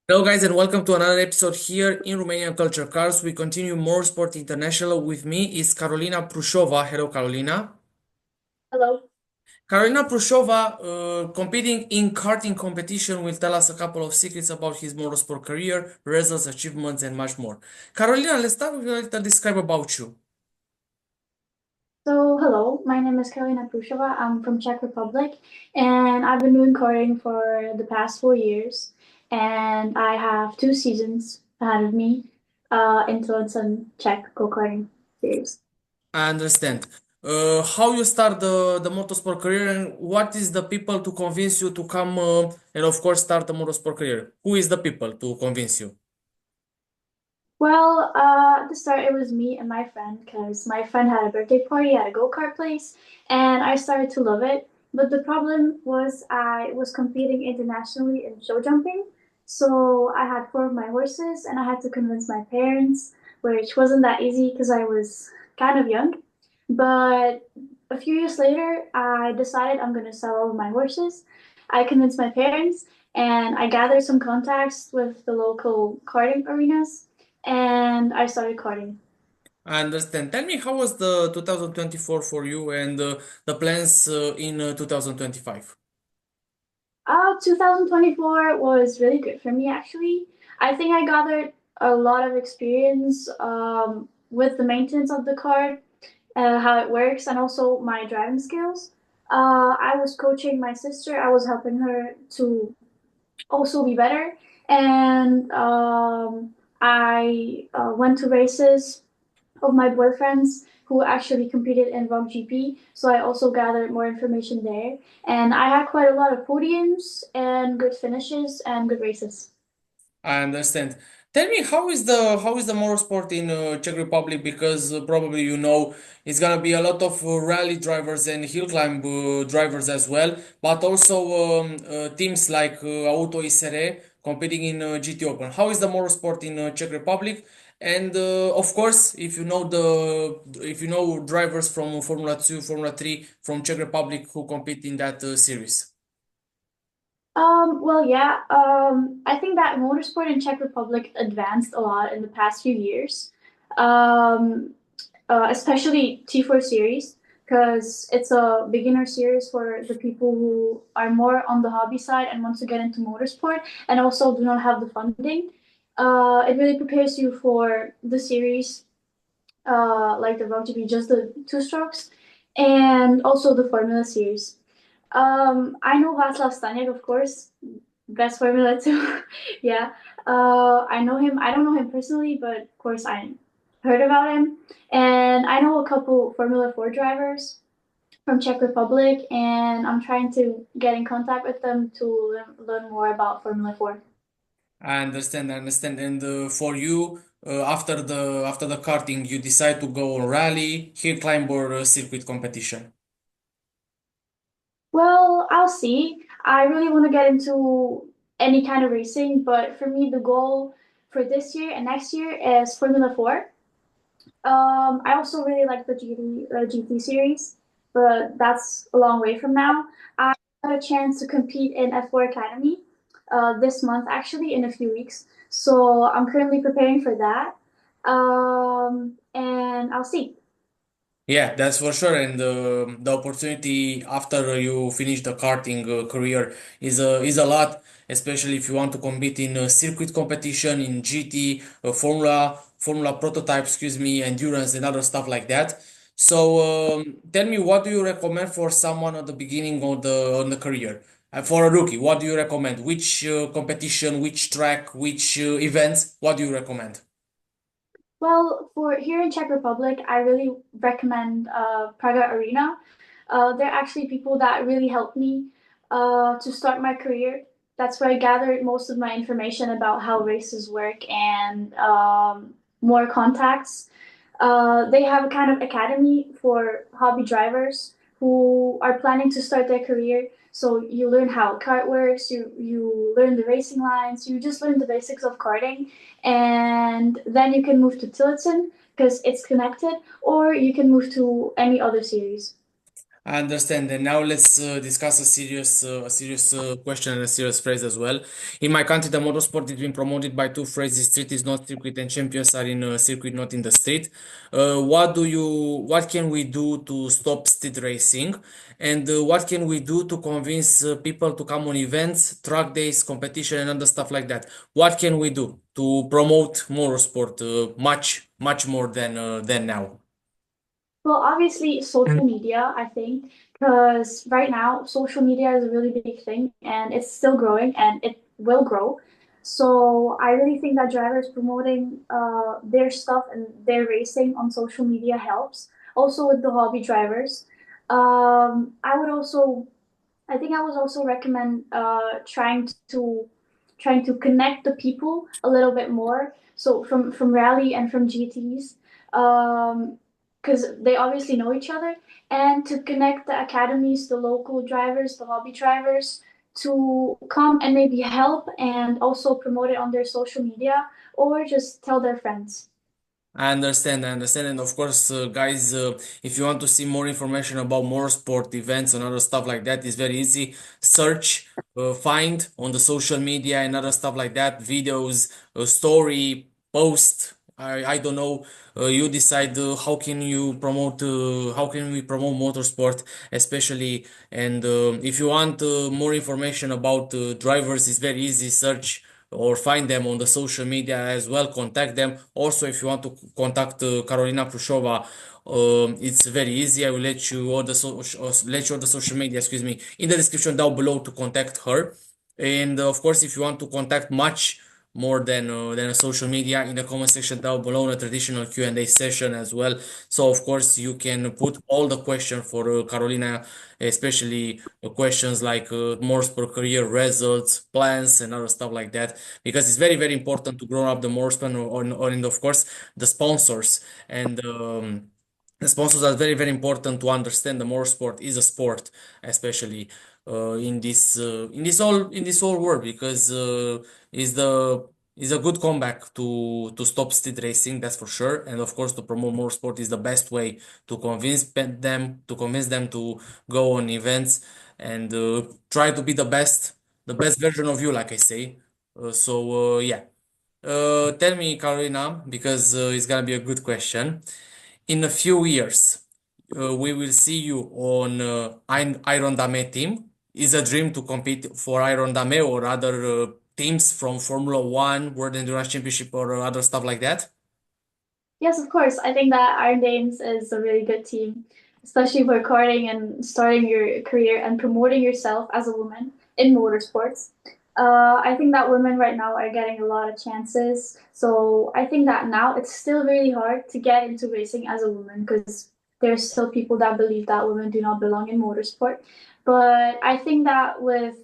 Hello, guys, and welcome to another episode here in Romanian Culture Cars. We continue Motorsport International. With me is Karolína Průšová. Hello, Karolina. Hello. Karolína Průšová, competing in karting competition, will tell us a couple of secrets about his motorsport career, results, achievements, and much more. Karolina, let's start with a little describe about you. Hello, my name is Karolína Průšová. I'm from Czech Republic, and I've been doing karting for the past 4 years. And I have 2 seasons ahead of me in Tillotson Czech go-karting series. I understand. How you start the motorsport career, and what is the people to convince you to come and, of course, start the motorsport career? Who is the people to convince you? At the start, it was me and my friend because my friend had a birthday party at a go-kart place, and I started to love it. But the problem was I was competing internationally in show jumping, so I had four of my horses, and I had to convince my parents, which wasn't that easy because I was kind of young. But a few years later, I decided I'm going to sell all of my horses. I convinced my parents, and I gathered some contacts with the local karting arenas and I started karting. I understand. Tell me, how was the 2024 for you and the plans in 2025? 2024 was really good for me, actually. I think I gathered a lot of experience with the maintenance of the car, how it works, and also my driving skills. I was coaching my sister, I was helping her to also be better, and I went to races of my boyfriends who actually competed in Rock GP. So I also gathered more information there. And I had quite a lot of podiums and good finishes and good races. I understand. Tell me, how is the motorsport in Czech Republic? Because probably you know it's gonna be a lot of rally drivers and hill climb drivers as well, but also teams like Auto ISR competing in GT Open. How is the motorsport in Czech Republic? And of course, if you know drivers from Formula 2, Formula 3 from Czech Republic who compete in that series. I think that motorsport in Czech Republic advanced a lot in the past few years, um, especially T4 series, because it's a beginner series for the people who are more on the hobby side and want to get into motorsport and also do not have the funding. It really prepares you for the series, like the Road to be just the two strokes, and also the Formula series. I know Václav Staněk, of course, best Formula 2. Yeah. I know him. I don't know him personally, but of course I heard about him. And I know a couple Formula 4 drivers from Czech Republic, and I'm trying to get in contact with them to learn more about Formula 4. I understand, I understand. And for you, after the karting, you decide to go on rally, hill climb, or circuit competition. Well, I'll see. I really want to get into any kind of racing, but for me, the goal for this year and next year is Formula 4. I also really like the GT series, but that's a long way from now. I had a chance to compete in F4 Academy this month, actually, in a few weeks. So I'm currently preparing for that. And I'll see. Yeah, that's for sure. And the opportunity after you finish the karting career is a lot, especially if you want to compete in circuit competition, in GT, Formula prototype, excuse me, endurance and other stuff like that. So tell me, what do you recommend for someone at the beginning of the career? For a rookie, what do you recommend? Which competition, which track, which events? What do you recommend? Well, for here in Czech Republic, I really recommend Praga Arena. They're actually people that really helped me to start my career. That's where I gathered most of my information about how races work and more contacts. They have a kind of academy for hobby drivers who are planning to start their career. So you learn how a kart works, you learn the racing lines, you just learn the basics of karting, and then you can move to Tillotson because it's connected, or you can move to any other series. I understand. And now let's discuss a serious question and a serious phrase as well. In my country, the motorsport is being promoted by two phrases: "Street is not circuit," and "Champions are in a circuit, not in the street." What can we do to stop street racing? And what can we do to convince people to come on events, track days, competition, and other stuff like that? What can we do to promote motorsport much more than now? Well, obviously, social media, I think, because right now, social media is a really big thing and it's still growing and it will grow. So I really think that drivers promoting their stuff and their racing on social media helps. Also with the hobby drivers. I would also, I think I would also recommend trying to connect the people a little bit more. So from rally and from GTs. Because they obviously know each other, and to connect the academies, the local drivers, the hobby drivers, to come and maybe help and also promote it on their social media or just tell their friends. I understand, and of course, guys, if you want to see more information about motorsport events and other stuff like that, it's very easy. Search, find on the social media and other stuff like that, videos, story, post. I don't know. You decide how can we promote motorsport, especially. And if you want more information about drivers, it's very easy. Search or find them on the social media as well. Contact them. Also, if you want to contact Karolína Průšová, it's very easy. I will let you all the social media, excuse me, in the description down below to contact her. And of course, if you want to contact much more than a social media, in the comment section down below, in a traditional Q&A session as well. So of course you can put all the questions for Carolina, especially questions like more sport career results, plans, and other stuff like that, because it's very important to grow up the more sport, and of course the sponsors and. The sponsors are very important to understand the more sport is a sport, especially in this whole world, because is the is a good comeback to stop street racing, that's for sure. And of course, to promote more sport is the best way to convince them to go on events and try to be the best version of you, like I say. Yeah. Tell me, Carolina, because it's gonna be a good question. In a few years, we will see you on Iron Dame team. Is a dream to compete for Iron Dame or other teams from Formula One, World Endurance Championship, or other stuff like that? Yes, of course. I think that Iron Dames is a really good team, especially for recording and starting your career and promoting yourself as a woman in motorsports. I think that women right now are getting a lot of chances. So I think that now it's still really hard to get into racing as a woman because there's still people that believe that women do not belong in motorsport. But I think that with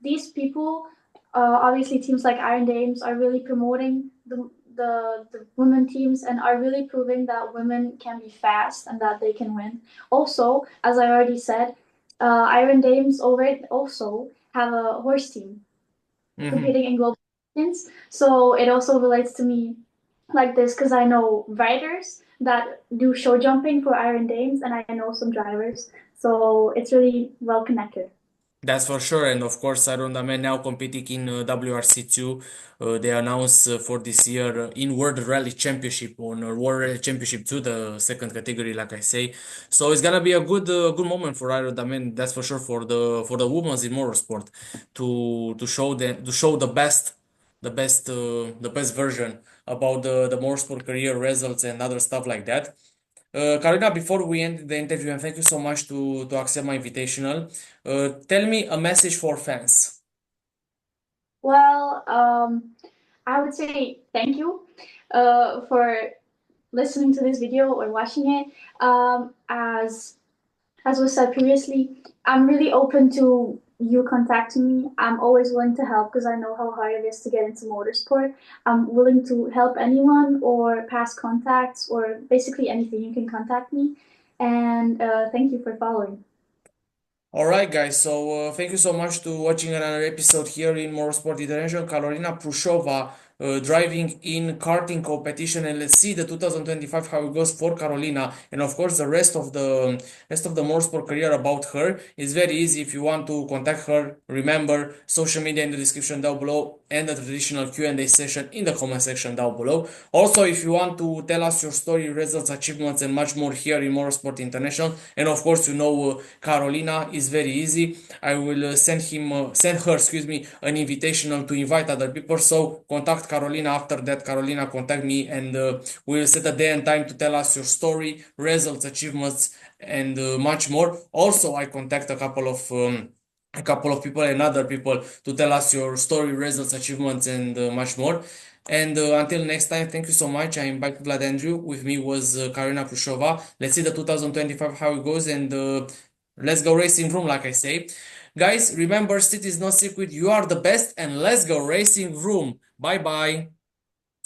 these people, obviously teams like Iron Dames are really promoting the women teams and are really proving that women can be fast and that they can win. Also, as I already said, Iron Dames already also have a horse team Hmm. competing in global champions. So it also relates to me like this because I know riders that do show jumping for Iron Dames and I know some drivers. So it's really well connected. That's for sure, and of course, Iron Dame now competing in WRC2. They announced for this year in World Rally Championship on World Rally Championship 2, the second category, like I say. So it's gonna be a good moment for Iron Dame. That's for sure for the women in motorsport to show the best version about the motorsport career results and other stuff like that. Karina, before we end the interview, and thank you so much to accept my invitational, tell me a message for fans. Well, I would say thank you for listening to this video or watching it. As was said previously, I'm really open to you contacting me. I'm always willing to help because I know how hard it is to get into motorsport. I'm willing to help anyone or pass contacts or basically anything. You can contact me. And thank you for following. All right, guys. So thank you so much to watching another episode here in Motorsport International. Karolina Průšová driving in karting competition, and let's see the 2025 how it goes for Karolina, and of course the rest of the motorsport career about her is very easy. If you want to contact her, remember social media in the description down below and the traditional Q&A session in the comment section down below. Also, if you want to tell us your story, results, achievements, and much more here in Motorsport International, and of course, Karolina is very easy. I will send her, excuse me, an invitation to invite other people. So contact Karolina. After that, Karolina contact me, and we'll set a day and time to tell us your story, results, achievements, and much more. Also, I contact a couple of people and other people to tell us your story, results, achievements, and much more. And until next time, thank you so much. I'm Baicu Vlad-Andrei. With me was Karolína Průšová. Let's see the 2025 how it goes, and let's go racing room, like I say. Guys, remember, city is not circuit. You are the best, and let's go racing room. Bye bye.